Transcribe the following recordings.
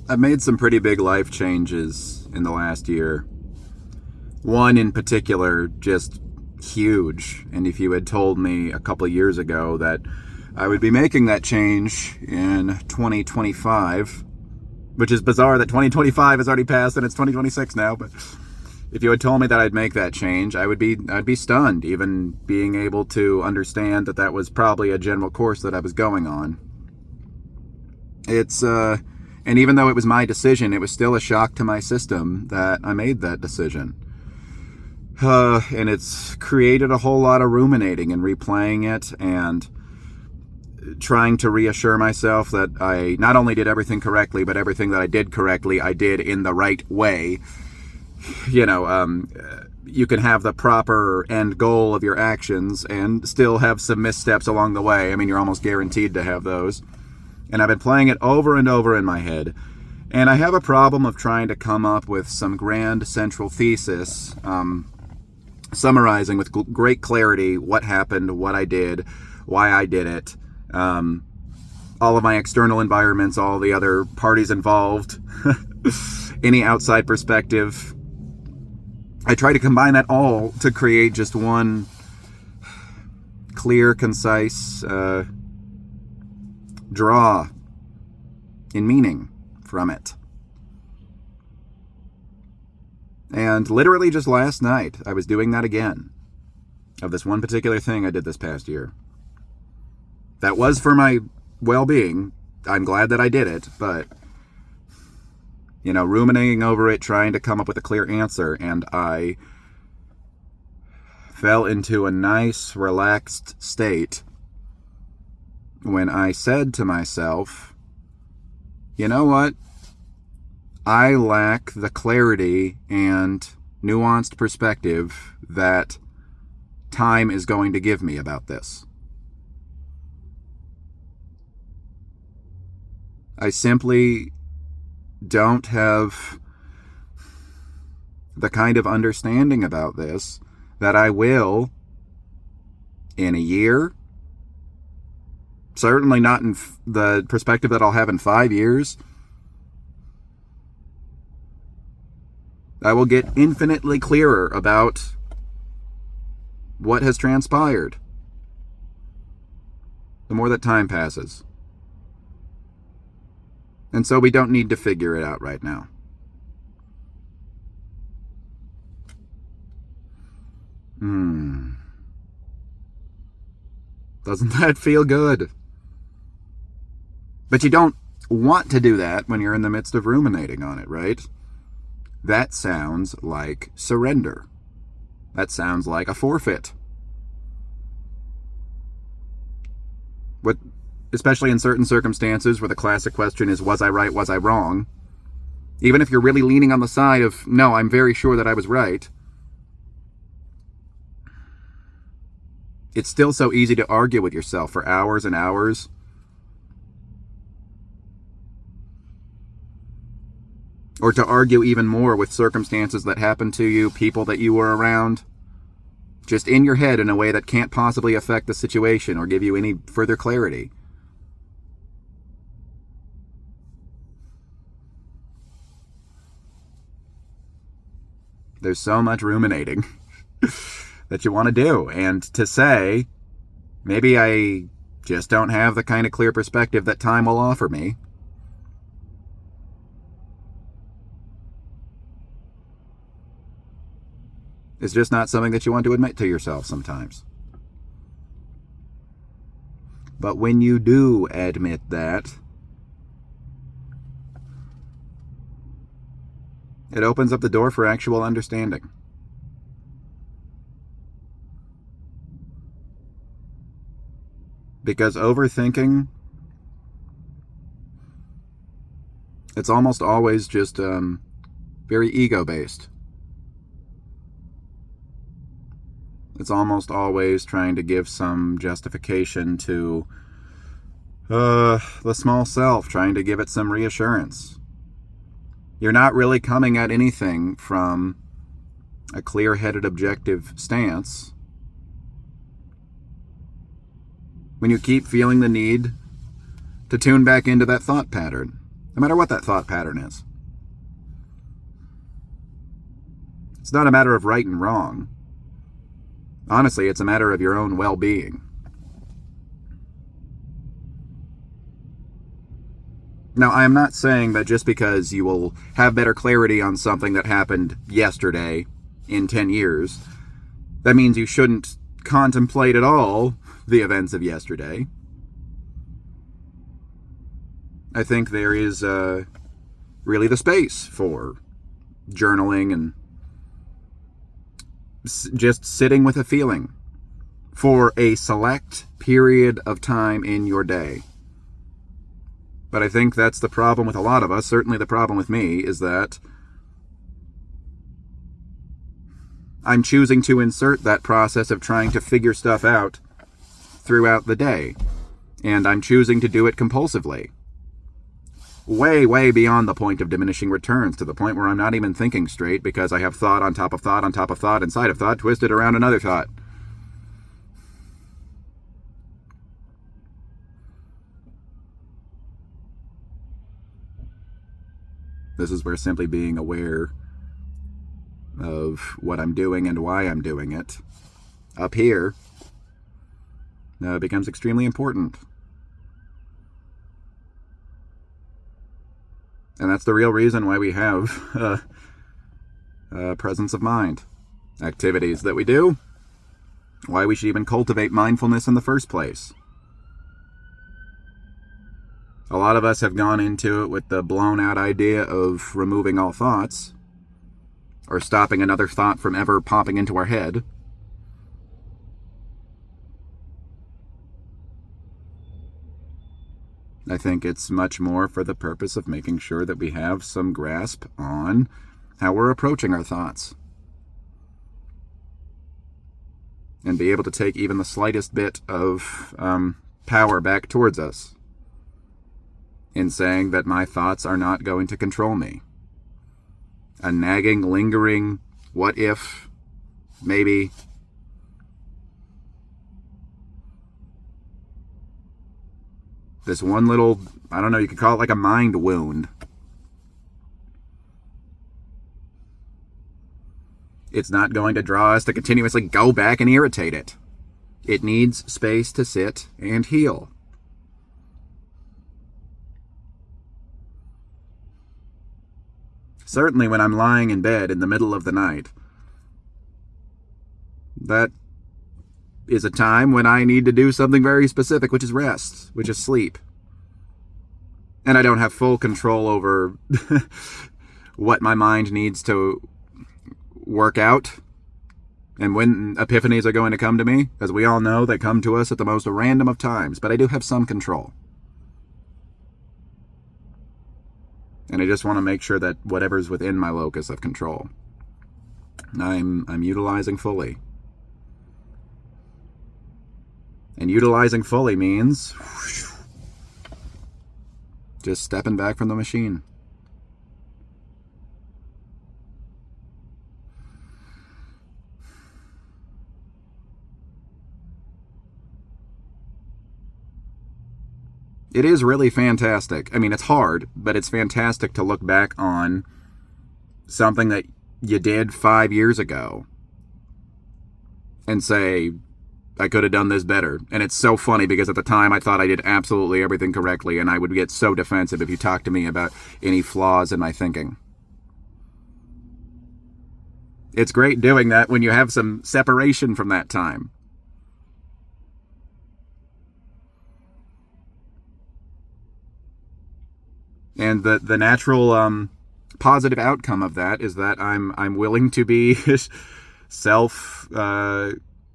I've made some pretty big life changes in the last year. One in particular, just huge. And if you had told me a couple of years ago that I would be making that change in 2025, which is bizarre that 2025 has already passed and it's 2026 now, but if you had told me that I'd make that change, I'd be stunned, even being able to understand that that was probably a general course that I was going on. And even though it was my decision, it was still a shock to my system that I made that decision. And it's created a whole lot of ruminating and replaying it and trying to reassure myself that I not only did everything correctly, but everything that I did correctly, I did in the right way. You can have the proper end goal of your actions and still have some missteps along the way. I mean, you're almost guaranteed to have those. And I've been playing it over and over in my head. And I have a problem of trying to come up with some grand central thesis, summarizing with great clarity what happened, what I did, why I did it, all of my external environments, all the other parties involved, any outside perspective. I try to combine that all to create just one clear, concise draw in meaning from it. And literally just last night, I was doing that again, of this one particular thing I did this past year. That was for my well-being. I'm glad that I did it, but, ruminating over it, trying to come up with a clear answer, and I fell into a nice, relaxed state when I said to myself, you know what? I lack the clarity and nuanced perspective that time is going to give me about this. I simply don't have the kind of understanding about this that I will in a year. Certainly not in the perspective that I'll have in 5 years. I will get infinitely clearer about what has transpired the more that time passes. And so we don't need to figure it out right now. Doesn't that feel good? But you don't want to do that when you're in the midst of ruminating on it, right? That sounds like surrender. That sounds like a forfeit. Especially in certain circumstances where the classic question is, was I right, was I wrong? Even if you're really leaning on the side of, no, I'm very sure that I was right, it's still so easy to argue with yourself for hours and hours. Or to argue even more with circumstances that happened to you, people that you were around, just in your head in a way that can't possibly affect the situation or give you any further clarity. There's so much ruminating that you want to do. And to say, maybe I just don't have the kind of clear perspective that time will offer me. It's just not something that you want to admit to yourself sometimes. But when you do admit that, it opens up the door for actual understanding. Because overthinking, it's almost always just very ego-based. It's almost always trying to give some justification to the small self, trying to give it some reassurance. You're not really coming at anything from a clear-headed, objective stance. When you keep feeling the need to tune back into that thought pattern no matter what that thought pattern is. It's not a matter of right and wrong. Honestly, it's a matter of your own well-being. Now, I am not saying that just because you will have better clarity on something that happened yesterday in 10 years, that means you shouldn't contemplate at all the events of yesterday. I think there is really the space for journaling and just sitting with a feeling for a select period of time in your day. But I think that's the problem with a lot of us. Certainly the problem with me is that I'm choosing to insert that process of trying to figure stuff out throughout the day. And I'm choosing to do it compulsively. Way, way beyond the point of diminishing returns, to the point where I'm not even thinking straight because I have thought on top of thought on top of thought inside of thought twisted around another thought. This is where simply being aware of what I'm doing and why I'm doing it up here becomes extremely important. And that's the real reason why we have presence of mind. Activities that we do. Why we should even cultivate mindfulness in the first place. A lot of us have gone into it with the blown out idea of removing all thoughts, or stopping another thought from ever popping into our head. I think it's much more for the purpose of making sure that we have some grasp on how we're approaching our thoughts. And be able to take even the slightest bit of power back towards us in saying that my thoughts are not going to control me. A nagging, lingering, what if, maybe. This one little, I don't know, you could call it like a mind wound. It's not going to draw us to continuously go back and irritate it. It needs space to sit and heal. Certainly when I'm lying in bed in the middle of the night, that is a time when I need to do something very specific, which is rest, which is sleep. And I don't have full control over what my mind needs to work out and when epiphanies are going to come to me. As we all know, they come to us at the most random of times, but I do have some control. And I just want to make sure that whatever's within my locus of control, I'm utilizing fully. And utilizing fully means just stepping back from the machine. It is really fantastic. I mean, it's hard, but it's fantastic to look back on something that you did 5 years ago and say, I could have done this better. And it's so funny because at the time I thought I did absolutely everything correctly, and I would get so defensive if you talked to me about any flaws in my thinking. It's great doing that when you have some separation from that time. And the natural positive outcome of that is that I'm willing to be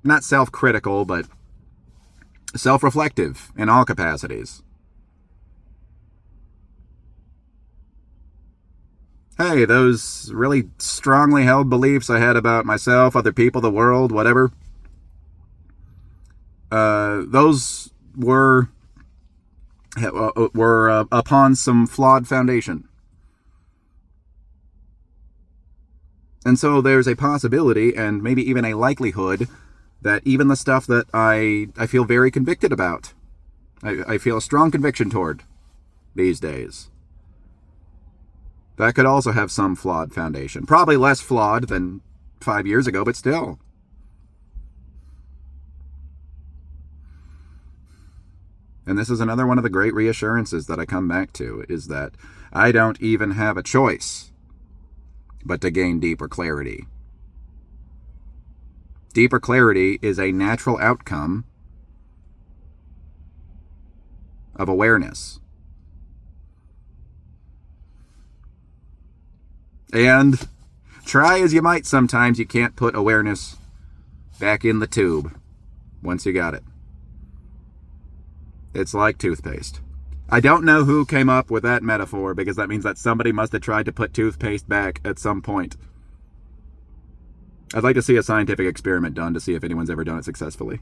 not self-critical, but self-reflective in all capacities. Hey, those really strongly held beliefs I had about myself, other people, the world, whatever, those were upon some flawed foundation. And so there's a possibility, and maybe even a likelihood, that even the stuff that I feel very convicted about, I feel a strong conviction toward these days, That could also have some flawed foundation. Probably less flawed than 5 years ago, but still. And this is another one of the great reassurances that I come back to, is that I don't even have a choice but to gain deeper clarity. Deeper clarity is a natural outcome of awareness. And try as you might, sometimes you can't put awareness back in the tube once you got it. It's like toothpaste. I don't know who came up with that metaphor, because that means that somebody must have tried to put toothpaste back at some point. I'd like to see a scientific experiment done to see if anyone's ever done it successfully.